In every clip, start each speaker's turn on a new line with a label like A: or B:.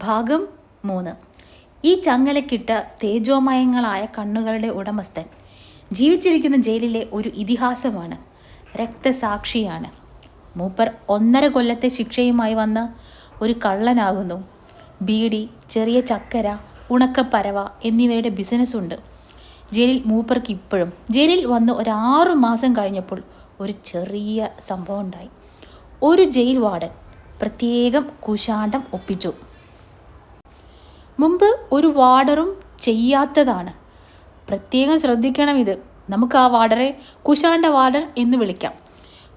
A: ഭാഗം 3. ഈ ചങ്ങലക്കിട്ട തേജോമയങ്ങളായ കണ്ണുകളുടെ ഉടമസ്ഥൻ ജീവിച്ചിരിക്കുന്ന ജയിലിലെ ഒരു ഇതിഹാസമാണ്. രക്തസാക്ഷിയാണ്. മൂപ്പർ 1.5 കൊല്ലത്തെ ശിക്ഷയുമായി വന്ന ഒരു കള്ളനാകുന്നു. ബീഡി, ചെറിയ ചക്കര, ഉണക്കപ്പരവ എന്നിവയുടെ ബിസിനസ്സുണ്ട് ജയിലിൽ മൂപ്പർക്ക് ഇപ്പോഴും. ജയിലിൽ വന്ന് ഒരു 6 മാസം കഴിഞ്ഞപ്പോൾ ഒരു ചെറിയ സംഭവം ഉണ്ടായി. ഒരു ജയിൽ വാർഡൻ പ്രത്യേകം കുശാണ്ടം ഒപ്പിച്ചു. മുമ്പ് ഒരു വാർഡറും ചെയ്യാത്തതാണ്. പ്രത്യേകം ശ്രദ്ധിക്കണം ഇത്. നമുക്ക് ആ വാർഡറെ കുശാണ്ട വാർഡർ എന്ന് വിളിക്കാം.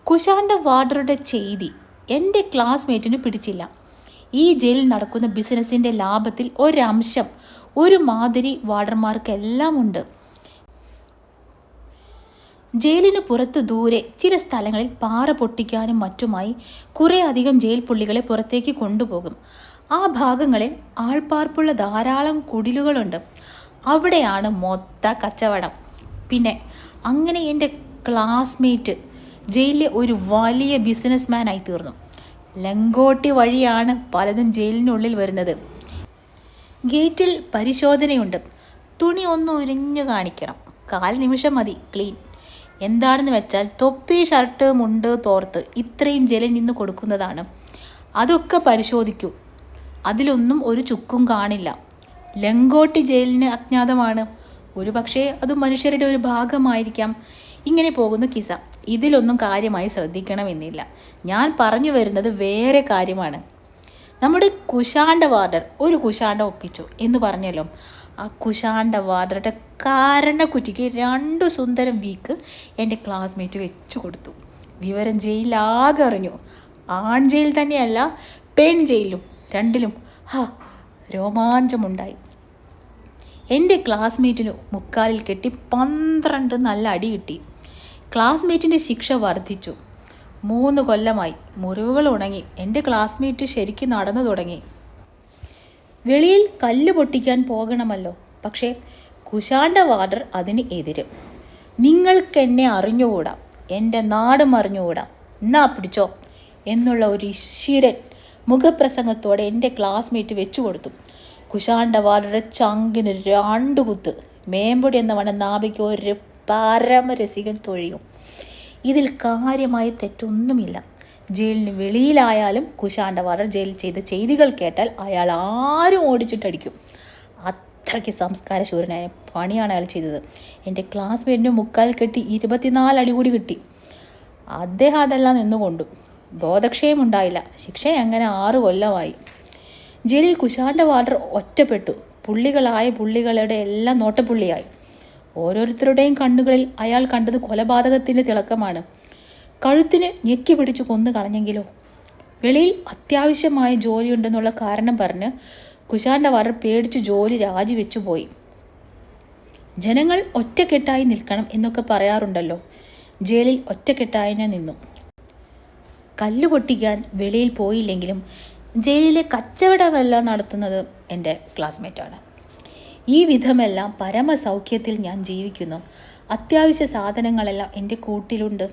A: കുശാണ്ട വാർഡറുടെ ചെയ്തി എൻ്റെ ക്ലാസ്മേറ്റിന് പിടിച്ചില്ല. ഈ ജയിലിൽ നടക്കുന്ന ബിസിനസ്സിൻ്റെ ലാഭത്തിൽ ഒരംശം ഒരു മാതിരി വാർഡർമാർക്കെല്ലാം ഉണ്ട്. ജയിലിന് പുറത്ത് ദൂരെ ചില സ്ഥലങ്ങളിൽ പാറ പൊട്ടിക്കാനും മറ്റുമായി കുറേ അധികം ജയിൽ പുള്ളികളെ പുറത്തേക്ക് കൊണ്ടുപോകും. ആ ഭാഗങ്ങളിൽ ആൾപ്പാർപ്പുള്ള ധാരാളം കുടിലുകളുണ്ട്. അവിടെയാണ് മൊത്ത കച്ചവടം. പിന്നെ അങ്ങനെ എൻ്റെ ക്ലാസ്മേറ്റ് ജയിലിലെ ഒരു വലിയ ബിസിനസ് മാനായി തീർന്നു. ലങ്കോട്ടി വഴിയാണ് പലതും ജയിലിനുള്ളിൽ വരുന്നത്. ഗേറ്റിൽ പരിശോധനയുണ്ട്. തുണി ഒന്ന് ഉരിഞ്ഞു കാണിക്കണം. 1/4 നിമിഷം മതി ക്ലീൻ. എന്താണെന്ന് വെച്ചാൽ തൊപ്പി, ഷർട്ട്, മുണ്ട്, തോർത്ത് ഇത്രയും ജയിലിൽ നിന്ന് കൊടുക്കുന്നതാണ്. അതൊക്കെ പരിശോധിക്കൂ. അതിലൊന്നും ഒരു ചുക്കും കാണില്ല. ലങ്കോട്ടി ജയിലിന് അജ്ഞാതമാണ്. ഒരു പക്ഷേ അത് മനുഷ്യരുടെ ഒരു ഭാഗമായിരിക്കാം. ഇങ്ങനെ പോകുന്ന കിസ്സ. ഇതിലൊന്നും കാര്യമായി ശ്രദ്ധിക്കണമെന്നില്ല. ഞാൻ പറഞ്ഞു വരുന്നത് വേറെ കാര്യമാണ്. നമ്മുടെ കുശാണ്ട വാർഡർ ഒരു കുശാണ്ട ഒപ്പിച്ചു എന്ന് പറഞ്ഞല്ലോ. ആ കുശാണ്ട വാർഡറുടെ കാരണക്കുറ്റിക്ക് 2 സുന്ദരം വീക്ക് എൻ്റെ ക്ലാസ്മേറ്റ് വെച്ചു കൊടുത്തു. വിവരം ജയിലാകെ അറിഞ്ഞു. ആൺ ജയിൽ തന്നെയല്ല, പെൺ ജയിലും, രണ്ടിലും രോമാഞ്ചമുണ്ടായി. എൻ്റെ ക്ലാസ്മേറ്റിനു മുക്കാലിൽ കെട്ടി 12 നല്ല അടി കിട്ടി. ക്ലാസ്മേറ്റിൻ്റെ ശിക്ഷ വർദ്ധിച്ചു. 3 കൊല്ലമായി. മുറിവുകൾ ഉണങ്ങി. എൻ്റെ ക്ലാസ്മേറ്റ് ശരിക്കും നടന്നു തുടങ്ങി. വെളിയിൽ കല്ല് പൊട്ടിക്കാൻ പോകണമല്ലോ. പക്ഷേ കുശാണ്ട വാർഡർ അതിന് എതിര്. നിങ്ങൾക്കെന്നെ അറിഞ്ഞുകൂടാ, എൻ്റെ നാടും അറിഞ്ഞുകൂടാ, എന്നാ പിടിച്ചോ എന്നുള്ള ഒരു ശിരൻ മുഖപ്രസംഗത്തോടെ എൻ്റെ ക്ലാസ്മേറ്റ് വെച്ചു കൊടുത്തു. കുശാണ്ട വാർഡറുടെ ചങ്കിന് 2 കുത്ത്. മേമ്പൊടി എന്ന വണ്ണം നാഭിക്ക് ഒരു പരമരസികൻ തൊഴിയും. ഇതിൽ കാര്യമായ തെറ്റൊന്നുമില്ല. ജയിലിന് വെളിയിലായാലും കുശാണ്ട വാർഡർ ജയിലിൽ ചെയ്ത ചെയ്തികൾ കേട്ടാൽ അയാൾ ആരും ഓടിച്ചിട്ടടിക്കും. അത്രയ്ക്ക് സംസ്കാരശൂരനായ പണിയാണ് അയാൾ ചെയ്തത്. എൻ്റെ ക്ലാസ്മേറ്റിൻ്റെ മുക്കാൽ കെട്ടി 24 അടി കൂടി കിട്ടി. അദ്ദേഹം അതെല്ലാം നിന്നുകൊണ്ടു. ബോധക്ഷയമുണ്ടായില്ല. ശിക്ഷ അങ്ങനെ 6 കൊല്ലമായി. ജയിലിൽ കുശാണ്ട വാർഡർ ഒറ്റപ്പെട്ടു. പുള്ളികളായ പുള്ളികളുടെ എല്ലാം നോട്ടപ്പുള്ളിയായി. ഓരോരുത്തരുടെയും കണ്ണുകളിൽ അയാൾ കണ്ടത് കൊലപാതകത്തിൻ്റെ തിളക്കമാണ്. കഴുത്തിന് ഞെക്കി പിടിച്ചു കൊന്നു കളഞ്ഞെങ്കിലോ. വെളിയിൽ അത്യാവശ്യമായ ജോലിയുണ്ടെന്നുള്ള കാരണം പറഞ്ഞ് കുശാണ്ട വാർഡർ പേടിച്ച് ജോലി രാജിവെച്ചു പോയി. ജനങ്ങൾ ഒറ്റക്കെട്ടായി നിൽക്കണം എന്നൊക്കെ പറയാറുണ്ടല്ലോ. ജയിലിൽ ഒറ്റക്കെട്ടായി നിന്നു. കല്ല് പൊട്ടിക്കാൻ വെളിയിൽ പോയില്ലെങ്കിലും ജയിലിലെ കച്ചവടമെല്ലാം നടത്തുന്നത് എൻ്റെ ക്ലാസ്മേറ്റാണ്. ഈ വിധമെല്ലാം പരമസൗഖ്യത്തിൽ ഞാൻ ജീവിക്കുന്നു. അത്യാവശ്യ സാധനങ്ങളെല്ലാം എൻ്റെ കൂട്ടിലുണ്ട്.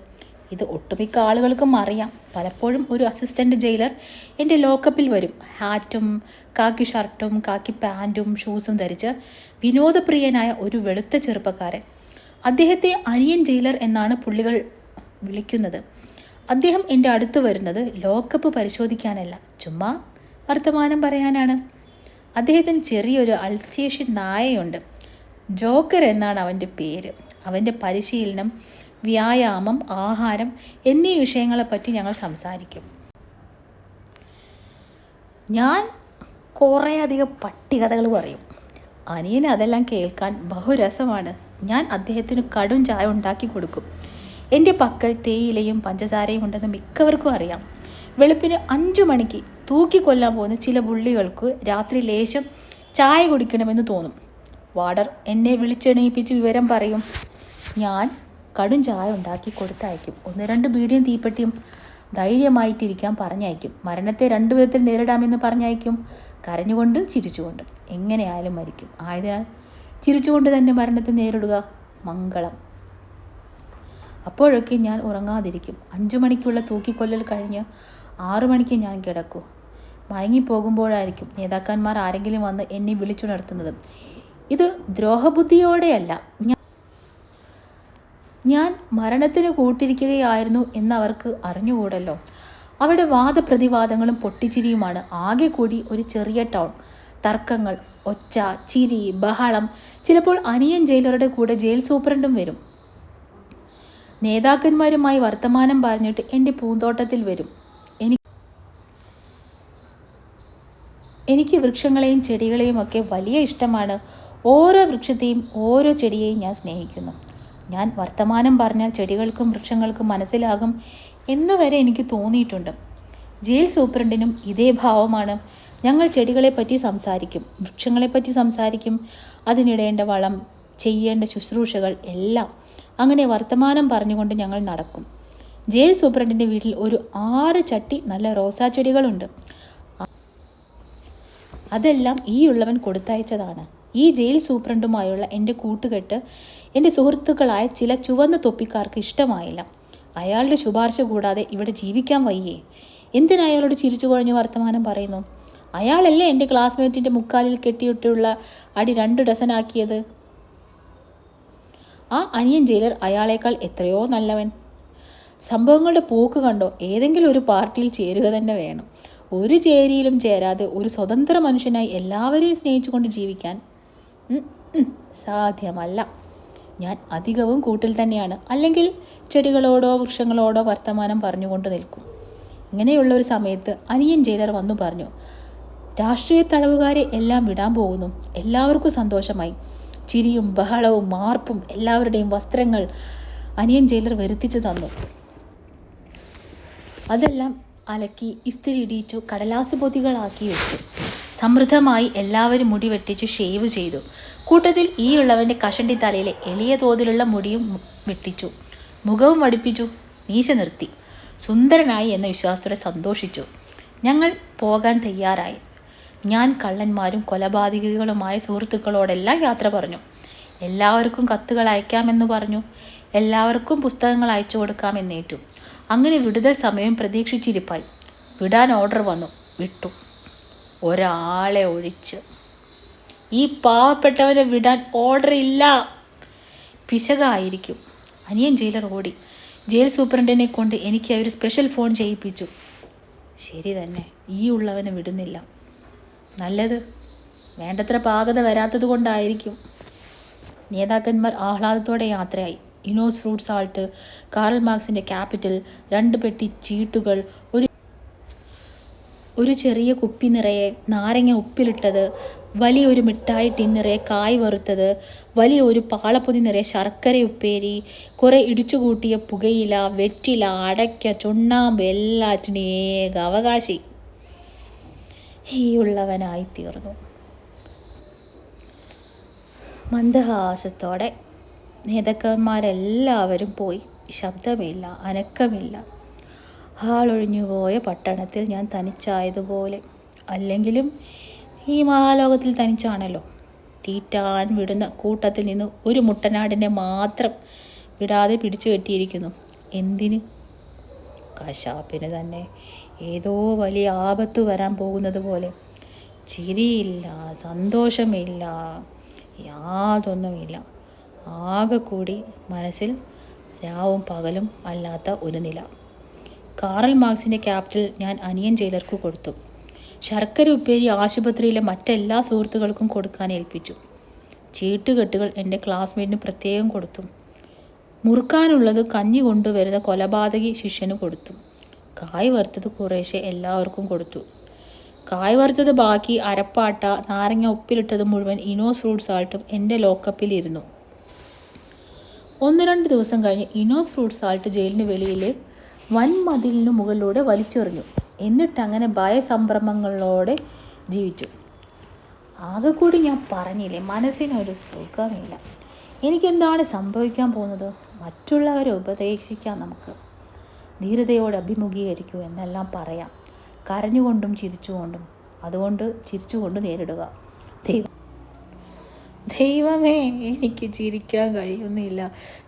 A: ഇത് ഒട്ടുമിക്ക ആളുകൾക്കും അറിയാം. പലപ്പോഴും ഒരു അസിസ്റ്റൻ്റ് ജയിലർ എൻ്റെ ലോക്കപ്പിൽ വരും. ഹാറ്റും കാക്കി ഷർട്ടും കാക്കി പാൻറ്റും ഷൂസും ധരിച്ച് വിനോദപ്രിയനായ ഒരു വെളുത്ത ചെറുപ്പക്കാരൻ. അദ്ദേഹത്തെ അനിയൻ ജയിലർ എന്നാണ് പുള്ളികൾ വിളിക്കുന്നത്. അദ്ദേഹം എൻ്റെ അടുത്ത് വരുന്നത് ലോക്കപ്പ് പരിശോധിക്കാനല്ല, ചുമ്മാ വർത്തമാനം പറയാനാണ്. അദ്ദേഹത്തിന് ചെറിയൊരു അൾസേഷ്യൻ നായയുണ്ട്. ജോക്കർ എന്നാണ് അവൻ്റെ പേര്. അവൻ്റെ പരിശീലനം, വ്യായാമം, ആഹാരം എന്നീ വിഷയങ്ങളെപ്പറ്റി ഞങ്ങൾ സംസാരിക്കും. ഞാൻ കുറേയധികം പട്ടികഥകൾ പറയും. അനിയന് അതെല്ലാം കേൾക്കാൻ ബഹുരസമാണ്. ഞാൻ അദ്ദേഹത്തിന് കടും ചായ ഉണ്ടാക്കി കൊടുക്കും. എൻ്റെ പക്കൽ തേയിലയും പഞ്ചസാരയും ഉണ്ടെന്ന് മിക്കവർക്കും അറിയാം. വെളുപ്പിന് 5 മണിക്ക് തൂക്കിക്കൊല്ലാൻ പോകുന്ന ചില പുള്ളികൾക്ക് രാത്രി ലേശം ചായ കുടിക്കണമെന്ന് തോന്നും. വാർഡർ എന്നെ വിളിച്ചെണീപ്പിച്ച് വിവരം പറയും. ഞാൻ കടും ചായ ഉണ്ടാക്കി കൊടുത്തയക്കും. 1-2 ബീഡിയും തീപ്പെട്ടിയും ധൈര്യമായിട്ടിരിക്കാൻ പറഞ്ഞയക്കും. മരണത്തെ 2 വിധത്തിൽ നേരിടാമെന്ന് പറഞ്ഞയക്കും. കരഞ്ഞുകൊണ്ട്, ചിരിച്ചുകൊണ്ട്. എങ്ങനെയായാലും മരിക്കും. ആയതിനാൽ ചിരിച്ചുകൊണ്ട് തന്നെ മരണത്തെ നേരിടുക മംഗളം. അപ്പോഴൊക്കെ ഞാൻ ഉറങ്ങാതിരിക്കും. 5 മണിക്കുള്ള തൂക്കിക്കൊല്ലൽ കഴിഞ്ഞ് 6 മണിക്ക് ഞാൻ കിടക്കൂ. മയങ്ങിപ്പോകുമ്പോഴായിരിക്കും നേതാക്കന്മാർ ആരെങ്കിലും വന്ന് എന്നെ വിളിച്ചുണർത്തുന്നത്. ഇത് ദ്രോഹബുദ്ധിയോടെയല്ല, ഞാൻ മരണത്തിന് കൂട്ടിരിക്കുകയായിരുന്നു എന്നവർക്ക് അറിഞ്ഞുകൂടല്ലോ. അവിടെ വാദപ്രതിവാദങ്ങളും പൊട്ടിച്ചിരിയുമാണ്. ആകെ കൂടി ഒരു ചെറിയ ടൗൺ. തർക്കങ്ങൾ, ഒച്ച, ചിരി, ബഹളം. ചിലപ്പോൾ അനിയൻ ജയിലറുടെ കൂടെ ജയിൽ സൂപ്രണ്ടും വരും. നേതാക്കന്മാരുമായി വർത്തമാനം പറഞ്ഞിട്ട് എൻ്റെ പൂന്തോട്ടത്തിൽ വരും. എനിക്ക് വൃക്ഷങ്ങളെയും ചെടികളെയും ഒക്കെ വലിയ ഇഷ്ടമാണ്. ഓരോ വൃക്ഷത്തെയും ഓരോ ചെടിയെയും ഞാൻ സ്നേഹിക്കുന്നു. ഞാൻ വർത്തമാനം പറഞ്ഞാൽ ചെടികൾക്കും വൃക്ഷങ്ങൾക്കും മനസ്സിലാകും എന്നുവരെ എനിക്ക് തോന്നിയിട്ടുണ്ട്. ജയിൽ സൂപ്രണ്ടിനും ഇതേ ഭാവമാണ്. ഞങ്ങൾ ചെടികളെപ്പറ്റി സംസാരിക്കും, വൃക്ഷങ്ങളെപ്പറ്റി സംസാരിക്കും, അതിനിടേണ്ട വളം, ചെയ്യേണ്ട ശുശ്രൂഷകൾ എല്ലാം. അങ്ങനെ വർത്തമാനം പറഞ്ഞുകൊണ്ട് ഞങ്ങൾ നടക്കും. ജയിൽ സൂപ്രണ്ടിൻ്റെ വീട്ടിൽ ഒരു 6 ചട്ടി നല്ല റോസാ ചെടികളുണ്ട്. അതെല്ലാം ഈ ഉള്ളവൻ കൊടുത്തയച്ചതാണ്. ഈ ജയിൽ സൂപ്രണ്ടുമായുള്ള എൻ്റെ കൂട്ടുകെട്ട് എൻ്റെ സുഹൃത്തുക്കളായ ചില ചുവന്ന തൊപ്പിക്കാർക്ക് ഇഷ്ടമായില്ല. അയാളുടെ ശുപാർശ കൂടാതെ ഇവിടെ ജീവിക്കാൻ വയ്യേ. എന്തിനയാളോട് ചിരിച്ചു കുഴഞ്ഞു വർത്തമാനം പറയുന്നു? അയാളല്ലേ എൻ്റെ ക്ലാസ്മേറ്റിൻ്റെ മുക്കാലിൽ കെട്ടിയിട്ടുള്ള അടി 2 ഡസനാക്കിയത്? ആ അനിയൻ ജയിലർ അയാളേക്കാൾ എത്രയോ നല്ലവൻ. സംഭവങ്ങളുടെ പോക്ക് കണ്ടോ? ഏതെങ്കിലും ഒരു പാർട്ടിയിൽ ചേരുക തന്നെ വേണം. ഒരു ചേരിയിലും ചേരാതെ ഒരു സ്വതന്ത്ര മനുഷ്യനായി എല്ലാവരെയും സ്നേഹിച്ചുകൊണ്ട് ജീവിക്കാൻ സാധ്യമല്ല. ഞാൻ അധികവും കൂട്ടിൽ തന്നെയാണ്. അല്ലെങ്കിൽ ചെടികളോടോ വൃക്ഷങ്ങളോടോ വർത്തമാനം പറഞ്ഞുകൊണ്ട് നിൽക്കും. ഇങ്ങനെയുള്ള ഒരു സമയത്ത് അനിയൻ ജയിലർ വന്നു പറഞ്ഞു, രാഷ്ട്രീയ തടവുകാരെ എല്ലാം വിടാൻ പോകുന്നു. എല്ലാവർക്കും സന്തോഷമായി. ചിരിയും ബഹളവും മാർപ്പും എല്ലാവരുടെയും വസ്ത്രങ്ങൾ അനിയൻ ജയിലർ വരുത്തിച്ചു തന്നു. അതെല്ലാം അലക്കി ഇസ്തിരി ഇടിച്ചു കടലാസ് പൊതികളാക്കി വെച്ചു. സമൃദ്ധമായി എല്ലാവരും മുടി വെട്ടിച്ച് ഷേവ് ചെയ്തു. കൂട്ടത്തിൽ ഈ ഉള്ളവൻ്റെ കഷണ്ടി തലയിലെ എളിയ തോതിലുള്ള മുടിയും വെട്ടിച്ചു, മുഖവും വടിപ്പിച്ചു, മീശ നിർത്തി. സുന്ദരനായി എന്ന വിശ്വാസത്തോടെ സന്തോഷിച്ചു. ഞങ്ങൾ പോകാൻ തയ്യാറായി. ഞാൻ കള്ളന്മാരും കൊലപാതകികളുമായ സുഹൃത്തുക്കളോടെല്ലാം യാത്ര പറഞ്ഞു. എല്ലാവർക്കും കത്തുകൾ അയക്കാമെന്ന് പറഞ്ഞു. എല്ലാവർക്കും പുസ്തകങ്ങൾ അയച്ചു കൊടുക്കാമെന്നേറ്റു. അങ്ങനെ വിടുതൽ സമയം പ്രതീക്ഷിച്ചിരിപ്പായി. വിടാൻ ഓർഡർ വന്നു. വിട്ടു, ഒരാളെ ഒഴിച്ച്. ഈ പാവപ്പെട്ടവനെ വിടാൻ ഓർഡർ ഇല്ല. പിശകായിരിക്കും. അനിയൻ ജയിലർ ഓടി. ജയിൽ സൂപ്രണ്ടിനെ കൊണ്ട് എനിക്ക് ഒരു സ്പെഷ്യൽ ഫോൺ ചെയ്യിപ്പിച്ചു. ശരി തന്നെ, ഈ ഉള്ളവനെ വിടുന്നില്ല. നല്ലത്. വേണ്ടത്ര പാകത വരാത്തത് കൊണ്ടായിരിക്കും. നേതാക്കന്മാർ ആഹ്ലാദത്തോടെ യാത്രയായി. Enos fruit salt, Karl മാർക്സിൻ്റെ capital, 2 പെട്ടി ചീട്ടുകൾ, ഒരു ചെറിയ കുപ്പി നിറയെ നാരങ്ങ ഉപ്പിലിട്ടത്, വലിയൊരു മിഠായി ടിൻ നിറയെ കായ് വറുത്തത്, വലിയ ഒരു പാളപ്പൊതി നിറയെ ശർക്കര ഉപ്പേരി, കുറേ ഇടിച്ചുകൂട്ടിയ പുകയില, വെറ്റില, അടയ്ക്ക, ചുണ്ണാമ്പ്, എല്ലാറ്റിനും ഏക അവകാശി ഈ ഉള്ളവനായി തീർന്നു. മന്ദഹാസത്തോടെ നേതാക്കന്മാരെല്ലാവരും പോയി. ശബ്ദമില്ല, അനക്കമില്ല. ആളൊഴിഞ്ഞുപോയ പട്ടണത്തിൽ ഞാൻ തനിച്ചായതുപോലെ. അല്ലെങ്കിലും ഈ മഹാലോകത്തിൽ തനിച്ചാണല്ലോ. തീറ്റാൻ വിടുന്ന കൂട്ടത്തിൽ നിന്ന് ഒരു മുട്ടനാടിനെ മാത്രം വിടാതെ പിടിച്ചു കെട്ടിയിരിക്കുന്നു. എന്തിന്? കശാപ്പിന് തന്നെ. ഏതോ വലിയ ആപത്ത് വരാൻ പോകുന്നത് പോലെ. ചിരിയില്ല, സന്തോഷമില്ല, യാതൊന്നുമില്ല. ആകെ കൂടി മനസ്സിൽ രാവും പകലും അല്ലാത്ത ഒരു നില. കാറൽ മാർക്സിൻ്റെ ക്യാപിറ്റൽ ഞാൻ അനിയൻ ജയിലർക്ക് കൊടുത്തു. ശർക്കര ഉപ്പേരി ആശുപത്രിയിലെ മറ്റെല്ലാ സുഹൃത്തുക്കൾക്കും കൊടുക്കാൻ ഏൽപ്പിച്ചു. ചീട്ടുകെട്ടുകൾ എൻ്റെ ക്ലാസ്മേറ്റിന് പ്രത്യേകം കൊടുത്തു. മുറുക്കാനുള്ളത് കഞ്ഞി കൊണ്ടുവരുന്ന കൊലപാതകി ശിഷ്യന് കൊടുത്തു. കായ് വറുത്തത് കുറേശ്ശെ എല്ലാവർക്കും കൊടുത്തു. കായ് വറുത്തത് ബാക്കി അരപ്പാട്ട, നാരങ്ങ ഉപ്പിലിട്ടത് മുഴുവൻ ഇനോസ് ഫ്രൂട്ട് സാൾട്ടും എൻ്റെ ലോക്കപ്പിൽ ഇരുന്നു. 1-2 ദിവസം കഴിഞ്ഞ് ഇനോസ് ഫ്രൂട്ട് സാൾട്ട് ജയിലിന് വെളിയിൽ വൻമതിലിനു മുകളിലൂടെ വലിച്ചെറിഞ്ഞു. എന്നിട്ടങ്ങനെ ഭയസംഭ്രമങ്ങളോടെ ജീവിച്ചു. ആകെ കൂടി ഞാൻ പറഞ്ഞില്ലേ, മനസ്സിനൊരു സുഖമില്ല. എനിക്കെന്താണ് സംഭവിക്കാൻ പോകുന്നത്? മറ്റുള്ളവരെ ഉപദേശിക്കാം, നമുക്ക് ധീരതയോടെ അഭിമുഖീകരിക്കൂ എന്നെല്ലാം പറയാം, കരഞ്ഞുകൊണ്ടും ചിരിച്ചുകൊണ്ടും. അതുകൊണ്ട് ചിരിച്ചുകൊണ്ട് നേരിടുക. ദൈവമേ, എനിക്ക് ചിരിക്കാൻ കഴിയുന്നില്ല.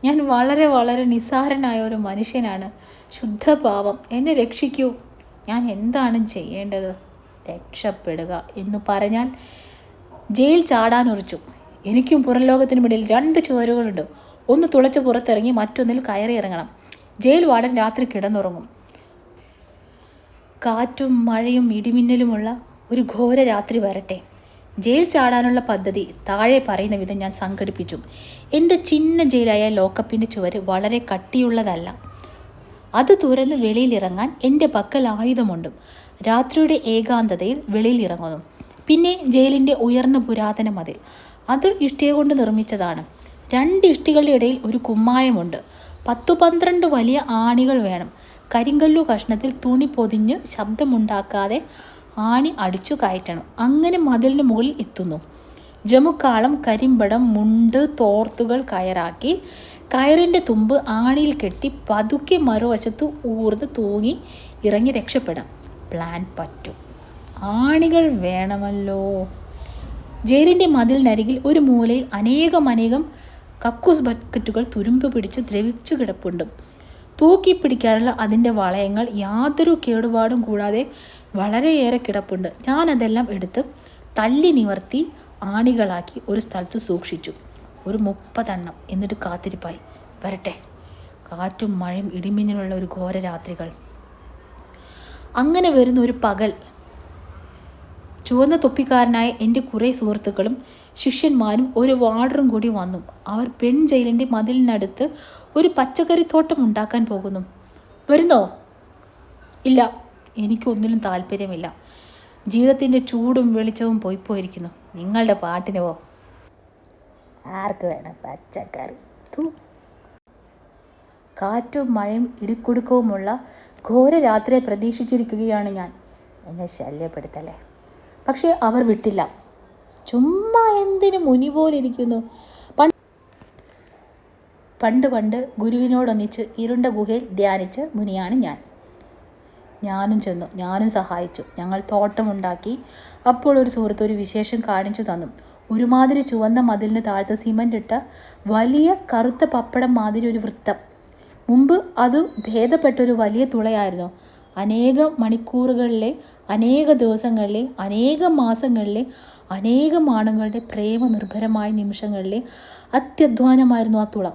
A: ഞാൻ വളരെ വളരെ നിസ്സാരനായ ഒരു മനുഷ്യനാണ്. ശുദ്ധപാവം, എന്നെ രക്ഷിക്കൂ. ഞാൻ എന്താണ് ചെയ്യേണ്ടത്? രക്ഷപ്പെടുക എന്ന് പറഞ്ഞാൽ ജയിൽ ചാടാനുറച്ചു. എനിക്കും പുറം ലോകത്തിനുമിടയിൽ 2 ചുവരുകളുണ്ട്. ഒന്ന് തുളച്ച് പുറത്തിറങ്ങി മറ്റൊന്നിൽ കയറി ഇറങ്ങണം. ജയിൽ വാർഡൻ രാത്രി കിടന്നുറങ്ങും. കാറ്റും മഴയും ഇടിമിന്നലുമുള്ള ഒരു ഘോര രാത്രി വരട്ടെ. ജയിൽ ചാടാനുള്ള പദ്ധതി താഴെ പറയുന്ന വിധം ഞാൻ സംഘടിപ്പിച്ചു. എൻ്റെ ചിന്ന ജയിലായ ലോക്കപ്പിൻ്റെ ചുവര് വളരെ കട്ടിയുള്ളതല്ല. അത് തുറന്ന് വെളിയിലിറങ്ങാൻ എൻ്റെ പക്കൽ ആയുധമുണ്ട്. രാത്രിയുടെ ഏകാന്തതയിൽ വെളിയിലിറങ്ങുന്നു. പിന്നെ ജയിലിൻ്റെ ഉയർന്ന പുരാതന മതിൽ. അത് ഇഷ്ടിക കൊണ്ട് നിർമ്മിച്ചതാണ്. 2 ഇഷ്ടികളുടെ ഇടയിൽ ഒരു കുമ്മായമുണ്ട്. 10-12 വലിയ ആണികൾ വേണം. കരിങ്കല്ലു കഷ്ണത്തിൽ തുണി പൊതിഞ്ഞ് ശബ്ദമുണ്ടാക്കാതെ ആണി അടിച്ചു കയറ്റണം. അങ്ങനെ മതിലിന് മുകളിൽ എത്തുന്നു. ജമുക്കാളം, കരിമ്പടം, മുണ്ട്, തോർത്തുകൾ കയറാക്കി കയറിൻ്റെ തുമ്പ് ആണിയിൽ കെട്ടി പതുക്കെ മറുവശത്ത് ഊർന്ന് തൂങ്ങി ഇറങ്ങി രക്ഷപ്പെടാം. പ്ലാൻ പറ്റും. ആണികൾ വേണമല്ലോ. ജയിലിൻ്റെ മതിലിനരികിൽ ഒരു മൂലയിൽ അനേകം കക്കൂസ് ബക്കറ്റുകൾ തുരുമ്പ് പിടിച്ച് ദ്രവിച്ചു കിടപ്പുണ്ട്. തൂക്കി പിടിക്കാനുള്ള അതിൻ്റെ വളയങ്ങൾ യാതൊരു കേടുപാടും കൂടാതെ വളരെയേറെ കിടപ്പുണ്ട്. ഞാനതെല്ലാം എടുത്ത് തല്ലി നിവർത്തി ആണികളാക്കി ഒരു സ്ഥലത്ത് സൂക്ഷിച്ചു. ഒരു 30 എണ്ണം. എന്നിട്ട് കാത്തിരിപ്പായി. വരട്ടെ. കാറ്റും മഴയും ഇടിമിന്നലുള്ള ഒരു ഘോര രാത്രികൾ. അങ്ങനെ വരുന്ന ഒരു പകൽ ചുവന്ന തൊപ്പിക്കാരനായ എൻ്റെ കുറേ സുഹൃത്തുക്കളും ശിഷ്യന്മാരും ഒരു വാർഡറും കൂടി വന്നു. അവർ പെൺ ജയിലിൻ്റെ മതിലിനടുത്ത് ഒരു പച്ചക്കറിത്തോട്ടം ഉണ്ടാക്കാൻ പോകുന്നു. വരുന്നോ? ഇല്ല, എനിക്കൊന്നിലും താല്പര്യമില്ല. ജീവിതത്തിൻ്റെ ചൂടും വെളിച്ചവും പോയിരിക്കുന്നു. നിങ്ങളുടെ പാട്ടിന് പോ. ആർക്ക് വേണം പച്ചക്കറി? കാറ്റും മഴയും ഇടിക്കുടുക്കവുമുള്ള ഘോര രാത്രിയെ പ്രതീക്ഷിച്ചിരിക്കുകയാണ് ഞാൻ. എന്നെ ശല്യപ്പെടുത്തല്ലേ. പക്ഷേ അവർ വിട്ടില്ല. ചുമ്മാ എന്തിനു മുനി പോലിരിക്കുന്നു. പണ്ട് ഗുരുവിനോടൊന്നിച്ച് ഇരുണ്ട ഗുഹയിൽ ധ്യാനിച്ച് മുനിയാണ് ഞാൻ. ഞാനും ചെന്നു. ഞാനും സഹായിച്ചു. ഞങ്ങൾ തോട്ടമുണ്ടാക്കി. അപ്പോൾ ഒരു സുഹൃത്ത് ഒരു വിശേഷം കാണിച്ചു തന്നു. ഒരുമാതിരി ചുവന്ന മതിലിന് താഴത്ത് സിമൻ്റ് ഇട്ട വലിയ കറുത്ത പപ്പടം മാതിരി ഒരു വൃത്തം. മുമ്പ് അത് ഭേദപ്പെട്ടൊരു വലിയ തുളയായിരുന്നു. അനേകം മണിക്കൂറുകളിലെ, അനേക ദിവസങ്ങളിലെ, അനേകം മാസങ്ങളിലെ, അനേകം ആണുങ്ങളുടെ പ്രേമനിർഭരമായ നിമിഷങ്ങളിലെ അത്യധ്വാനമായിരുന്നു ആ തുള.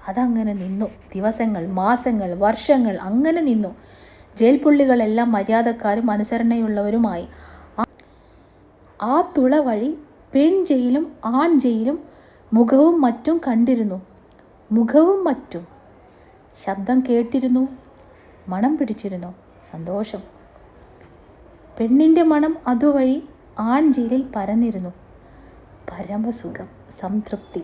A: അതങ്ങനെ നിന്നു. ദിവസങ്ങൾ, മാസങ്ങൾ, വർഷങ്ങൾ അങ്ങനെ നിന്നു. ജയിൽ പുള്ളികളെല്ലാം മര്യാദക്കാരും അനുസരണയുള്ളവരുമായി. ആ തുള വഴി പെൺ ജയിലും ആൺ ജയിലും മുഖവും മറ്റും കണ്ടിരുന്നു. മുഖവും മറ്റും ശബ്ദം കേട്ടിരുന്നു. മണം പിടിച്ചിരുന്നു. സന്തോഷം. പെണ്ണിൻ്റെ മണം അതുവഴി ആൺ ജയിലിൽ പരന്നിരുന്നു. പരമസുഖം, സംതൃപ്തി.